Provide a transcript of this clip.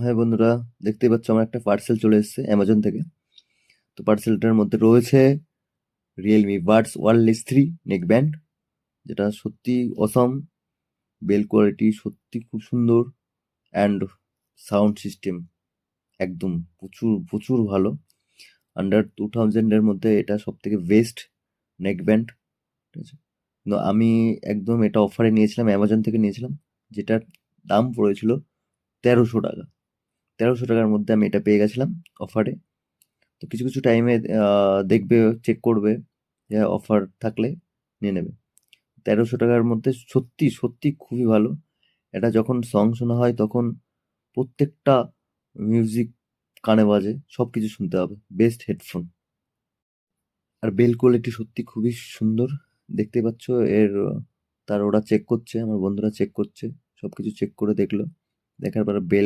হ্যাঁ বন্ধুরা, দেখতেই পাচ্ছ আমার একটা পার্সেল চলে এসেছে অ্যামাজন থেকে। তো পার্সেলটার মধ্যে রয়েছে Realme Buds wireless 3 neck band, যেটা সত্যি অসম। বেল কোয়ালিটি সত্যি খুব সুন্দর, অ্যান্ড সাউন্ড সিস্টেম একদম প্রচুর প্রচুর ভালো। আন্ডার 2000 এর মধ্যে এটা সব থেকে বেস্ট নেক ব্যান্ড। ঠিক আছে, কিন্তু আমি একদম এটা অফারে নিয়েছিলাম, অ্যামাজন থেকে নিয়েছিলাম, যেটার দাম পড়েছিল 1300 টাকা। 1300 টাকার মধ্যে আমি এটা পেয়ে গেছিলাম অফারে। তো কিছু কিছু টাইমে দেখবে, চেক করবে, যে অফার থাকলে নিয়ে নেবে। 1300 টাকার মধ্যে সত্যি সত্যি খুবই ভালো। এটা যখন সং শোনা হয় তখন প্রত্যেকটা মিউজিক কানে বাজে, সব কিছু শুনতে হবে, বেস্ট হেডফোন। আর বেল কোয়ালিটি সত্যি খুবই সুন্দর। দেখতে পাচ্ছ এর তার ওরা চেক করছে, আমার বন্ধুরা চেক করছে, সব কিছু চেক করে দেখলো, দেখার পরে বেল